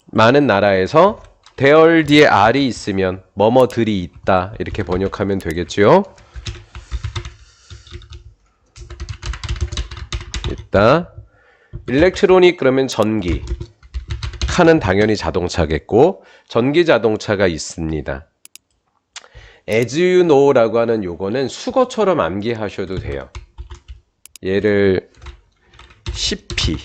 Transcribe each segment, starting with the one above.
많은 나라에서 대열 뒤에 R이 있으면 뭐뭐들이 있다 이렇게 번역하면 되겠죠. 있다. 일렉트로닉 그러면 전기. 카는 당연히 자동차겠고 전기 자동차가 있습니다. As you know라고 하는 요거는 수거처럼 암기하셔도 돼요. 얘를 CP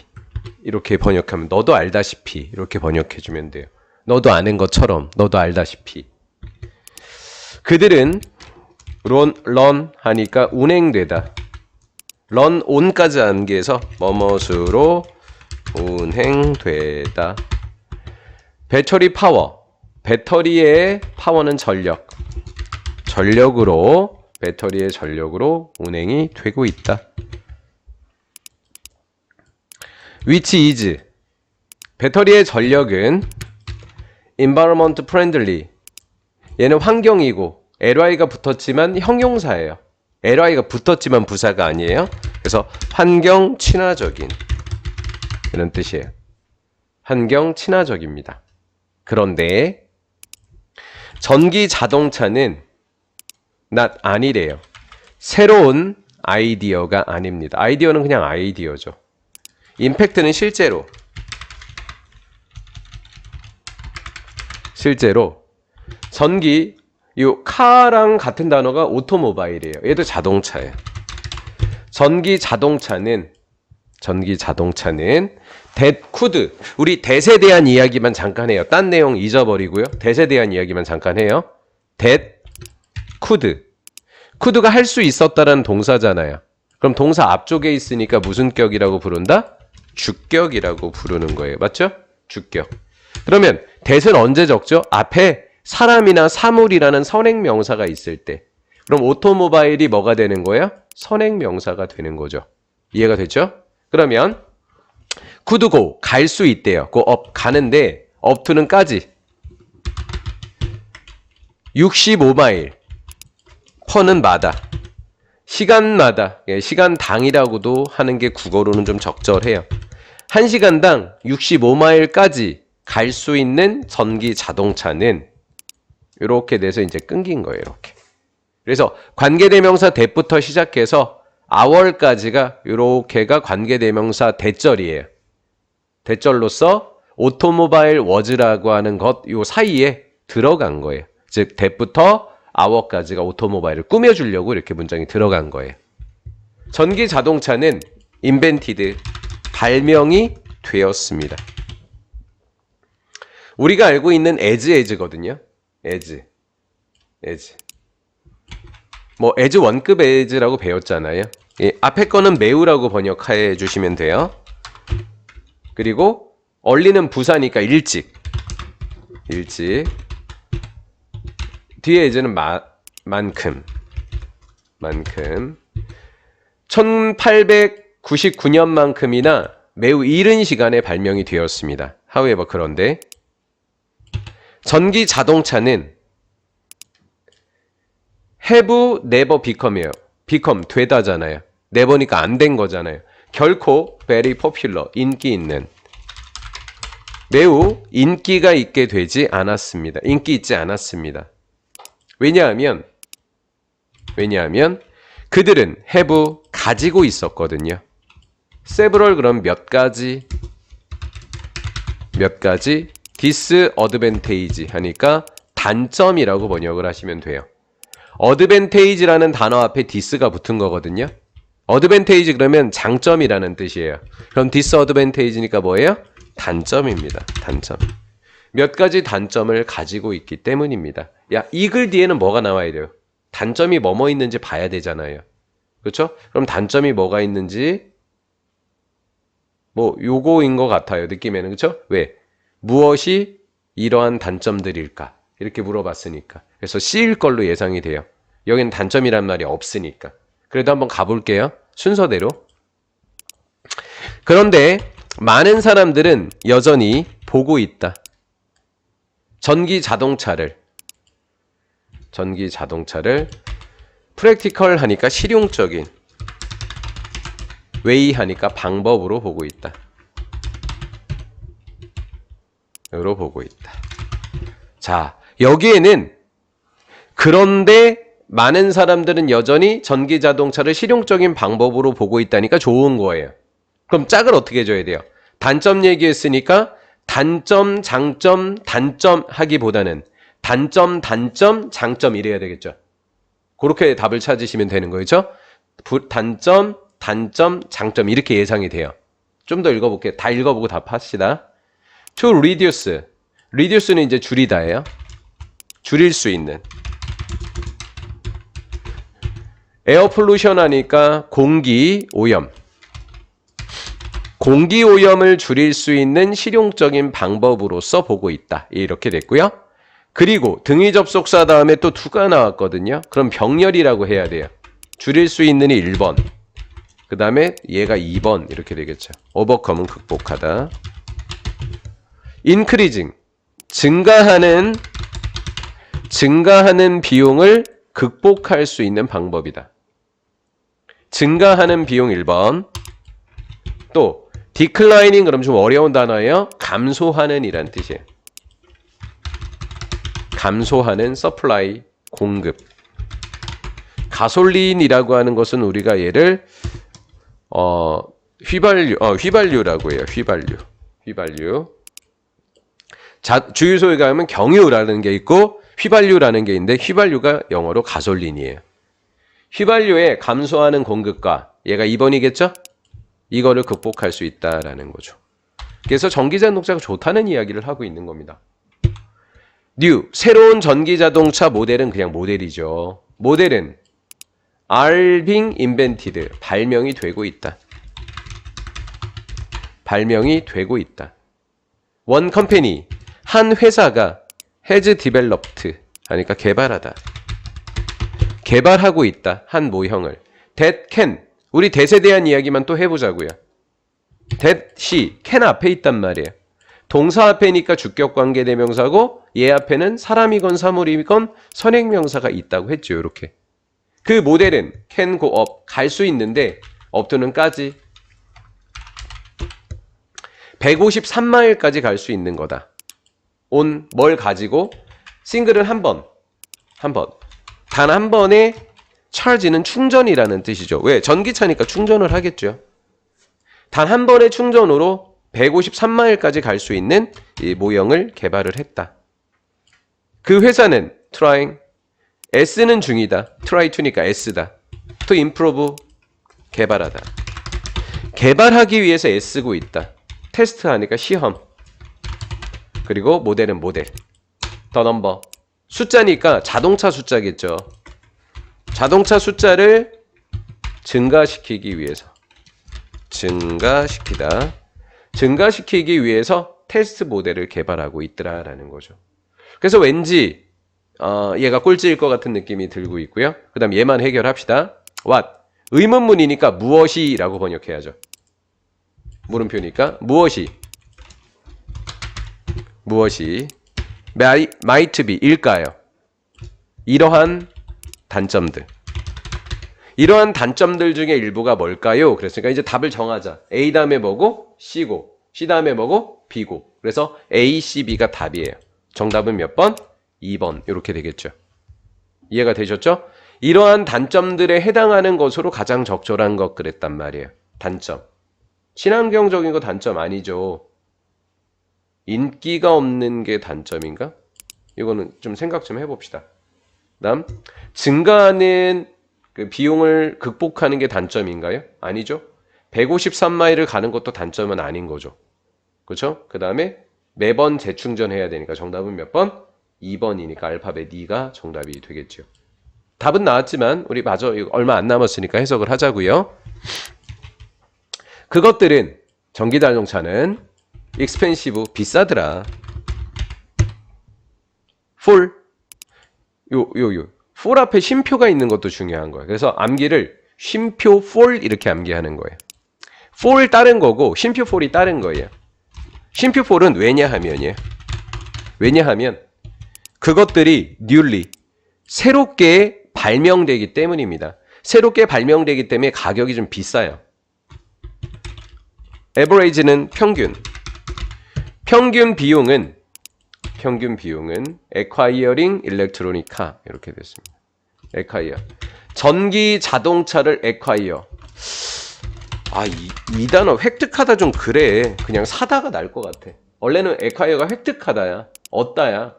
이렇게 번역하면 너도 알다시피 이렇게 번역해주면 돼요. 너도 아는 것처럼 너도 알다시피. 그들은 run 하니까 운행되다. run on까지 암기해서 뭐뭇으로 운행되다. 배터리 파워. 배터리의 파워는 전력. 전력으로 배터리의 전력으로 운행이 되고 있다. Which is 배터리의 전력은 environment friendly 얘는 환경이고 ly가 붙었지만 형용사예요. ly가 붙었지만 부사가 아니에요. 그래서 환경 친화적인 이런 뜻이에요. 환경 친화적입니다. 그런데 전기 자동차는 not 아니래요. 새로운 아이디어가 아닙니다. 아이디어는 그냥 아이디어죠. 임팩트는 실제로 전기 요 카랑 같은 단어가 오토모바일이에요. 얘도 자동차예요. 전기 자동차는 that could 우리 that에 대한 이야기만 잠깐 해요. 딴 내용 잊어버리고요. that에 대한 이야기만 잠깐 해요. that could가 할 수 있었다라는 동사잖아요. 그럼 동사 앞쪽에 있으니까 무슨 격이라고 부른다? 주격이라고 부르는 거예요. 맞죠? 주격. 그러면 that은 언제 적죠? 앞에 사람이나 사물이라는 선행명사가 있을 때. 그럼 오토모바일이 뭐가 되는 거예요? 선행명사가 되는 거죠. 이해가 됐죠? 그러면 could go 갈 수 있대요. go up 가는데 up to는 까지 65마일 per는 마다 시간마다 시간당이라고도 하는 게 국어로는 좀 적절해요. 1시간당 65마일까지 갈 수 있는 전기 자동차는 이렇게 돼서 이제 끊긴 거예요. 이렇게. 그래서 관계대명사 that부터 시작해서 hour까지가 이렇게가 관계대명사 that절이에요. that절로서 오토모바일 was라고 하는 것 요 사이에 들어간 거예요. 즉 that부터 hour까지가 오토모바일을 꾸며주려고 이렇게 문장이 들어간 거예요. 전기 자동차는 invented 발명이 되었습니다. 우리가 알고 있는 as거든요. as. 뭐 as 원급 as라고 배웠잖아요. 앞에 거는 매우라고 번역해 주시면 돼요. 그리고 early는 부사니까 일찍. 뒤에 as는 만큼. 1899년만큼이나 매우 이른 시간에 발명이 되었습니다. however 그런데 전기 자동차는 have never become이에요. become 되다잖아요. never니까 안 된 거잖아요. 결코 very popular 인기 있는 매우 인기가 있게 되지 않았습니다. 인기 있지 않았습니다. 왜냐하면 그들은 have 가지고 있었거든요. several 그럼 몇 가지 disadvantage 하니까 단점이라고 번역을 하시면 돼요. advantage라는 단어 앞에 dis가 붙은 거거든요. advantage 그러면 장점이라는 뜻이에요. 그럼 disadvantage니까 뭐예요? 단점입니다. 단점. 몇 가지 단점을 가지고 있기 때문입니다. 야, 이 글 뒤에는 뭐가 나와야 돼요? 단점이 뭐뭐 있는지 봐야 되잖아요. 그렇죠? 그럼 단점이 뭐가 있는지 뭐 요거인 것 같아요. 느낌에는. 그렇죠? 왜? 무엇이 이러한 단점들일까? 이렇게 물어봤으니까. 그래서 C일 걸로 예상이 돼요. 여기는 단점이란 말이 없으니까. 그래도 한번 가볼게요. 순서대로. 그런데 많은 사람들은 여전히 보고 있다. 전기 자동차를 프랙티컬 하니까 실용적인 웨이 하니까 방법으로 보고 있다. 으로 보고 있다. 자, 여기에는 그런데 많은 사람들은 여전히 전기자동차를 실용적인 방법으로 보고 있다니까 좋은 거예요. 그럼 짝을 어떻게 해줘야 돼요? 단점 얘기했으니까 단점, 장점, 단점 하기보다는 단점, 단점, 장점 이래야 되겠죠. 그렇게 답을 찾으시면 되는 거죠. 단점, 단점, 장점 이렇게 예상이 돼요. 좀 더 읽어볼게요. 다 읽어보고 답합시다. To reduce. reduce는 이제 줄이다예요. 줄일 수 있는. 에어 폴루션 하니까 공기 오염. 공기 오염을 줄일 수 있는 실용적인 방법으로서 보고 있다. 이렇게 됐고요. 그리고 등위 접속사 다음에 또 2가 나왔거든요. 그럼 병렬이라고 해야 돼요. 줄일 수 있는이 1번. 그 다음에 얘가 2번 이렇게 되겠죠. overcome은 극복하다. increasing. 증가하는 비용을 극복할 수 있는 방법이다. 증가하는 비용 1번. 또 declining 그럼 좀 어려운 단어예요. 감소하는 이란 뜻이에요. 감소하는 supply 공급. 가솔린이라고 하는 것은 우리가 얘를 휘발유라고 해요. 휘발유. 주유소에 가면 경유라는 게 있고 휘발유라는 게 있는데 휘발유가 영어로 가솔린이에요. 휘발유의 감소하는 공급과 얘가 2번이겠죠? 이거를 극복할 수 있다라는 거죠. 그래서 전기자동차가 좋다는 이야기를 하고 있는 겁니다. new, 새로운 전기자동차 모델은 그냥 모델이죠. 모델은 are being invented, 발명이 되고 있다. 발명이 되고 있다. one company, 한 회사가 has developed, 하니까 개발하다. 개발하고 있다. 한 모형을. that can, 우리 that에 대한 이야기만 또 해보자고요. that이 can 앞에 있단 말이에요. 동사 앞에니까 주격관계 대명사고 얘 앞에는 사람이건 사물이건 선행명사가 있다고 했죠. 이렇게. 그 모델은 can go up, 갈 수 있는데 up는 까지 153마일까지 갈 수 있는 거다. on 뭘 가지고 싱글은 한 번. 단 한 번에 charge는 충전이라는 뜻이죠. 왜? 전기차니까 충전을 하겠죠. 단 한 번의 충전으로 153마일까지 갈 수 있는 이 모형을 개발을 했다. 그 회사는 trying, S는 중이다. try to니까 S다. to improve, 개발하다. 개발하기 위해서 애쓰고 있다. 테스트하니까 시험. 그리고 모델은 모델. 더 넘버. 숫자니까 자동차 숫자겠죠. 자동차 숫자를 증가시키기 위해서. 증가시키기 위해서 테스트 모델을 개발하고 있더라라는 거죠. 그래서 왠지 얘가 꼴찌일 것 같은 느낌이 들고 있고요. 그 다음 얘만 해결합시다. what? 의문문이니까 무엇이 라고 번역해야죠. 물음표니까 무엇이 might be 일까요? 이러한 단점들 중에 일부가 뭘까요? 그랬으니까 이제 답을 정하자. A 다음에 뭐고? C고 C 다음에 뭐고? B고. 그래서 A, C, B가 답이에요. 정답은 몇 번? 2번. 이렇게 되겠죠. 이해가 되셨죠? 이러한 단점들에 해당하는 것으로 가장 적절한 것 그랬단 말이에요. 단점. 친환경적인 거 단점 아니죠. 인기가 없는 게 단점인가? 이거는 좀 생각 좀 해봅시다. 다음, 증가하는 그 비용을 극복하는 게 단점인가요? 아니죠. 153마일을 가는 것도 단점은 아닌 거죠. 그렇죠? 그 다음에 매번 재충전해야 되니까 정답은 몇 번? 2번이니까 알파벳 D가 정답이 되겠죠. 답은 나왔지만 우리 마저 얼마 안 남았으니까 해석을 하자고요. 그것들은 전기자동차는 expensive, 비싸더라. for, for 앞에 쉼표가 있는 것도 중요한 거예요. 그래서 암기를 쉼표 for 이렇게 암기하는 거예요. for 다른 거고 쉼표 for이 다른 거예요. 쉼표 for은 왜냐하면 그것들이 newly, 새롭게 발명되기 때문입니다. 새롭게 발명되기 때문에 가격이 좀 비싸요. average는 평균 비용은 평균 비용은 acquiring electronic car 이렇게 됐습니다. acquire. 전기 자동차를 acquire. 이 단어 획득하다 좀 그래. 그냥 사다가 날 것 같아. 원래는 acquire가 획득하다야. 얻다야.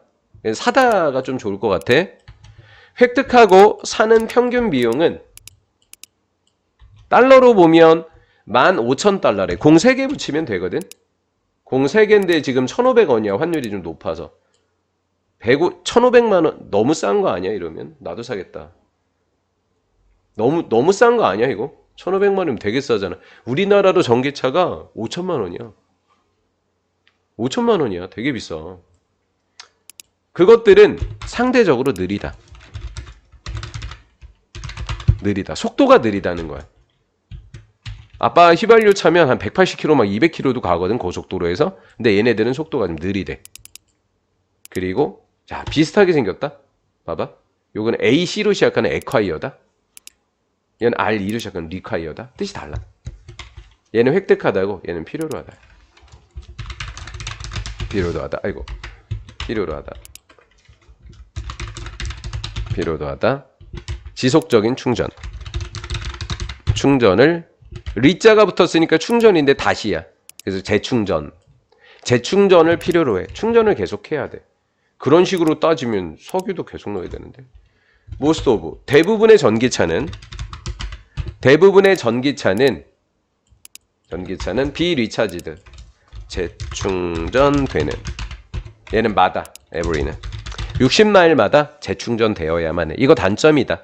사다가 좀 좋을 것 같아. 획득하고 사는 평균 비용은 달러로 보면 15,000달러래. 공 3개 붙이면 되거든. 공 3개인데 지금 1,500원이야. 환율이 좀 높아서. 1,500만 원 너무 싼 거 아니야 이러면? 나도 사겠다. 너무 싼 거 아니야 이거? 1,500만 원이면 되게 싸잖아. 우리나라도 전기차가 5천만 원이야. 5천만 원이야. 되게 비싸. 그것들은 상대적으로 느리다. 속도가 느리다는 거야. 아빠 휘발유 차면 한 180km 막 200km도 가거든 고속도로에서. 근데 얘네들은 속도가 좀 느리대. 그리고 자 비슷하게 생겼다. 봐봐. 요거는 AC로 시작하는 acquire다. 얘는 R2로 시작하는 require다. 뜻이 달라. 얘는 획득하다고 얘는 필요로 하다. 필요로 하다. 아이고. 필요로 하다. 필요로 하다. 지속적인 충전. 충전을 리자가 붙었으니까 충전인데 다시야. 그래서 재충전. 재충전을 필요로 해. 충전을 계속 해야 돼. 그런 식으로 따지면 석유도 계속 넣어야 되는데. most of 대부분의 전기차는 비리차지드 재충전되는 얘는 마다 every는 60마일마다 재충전되어야만 해. 이거 단점이다.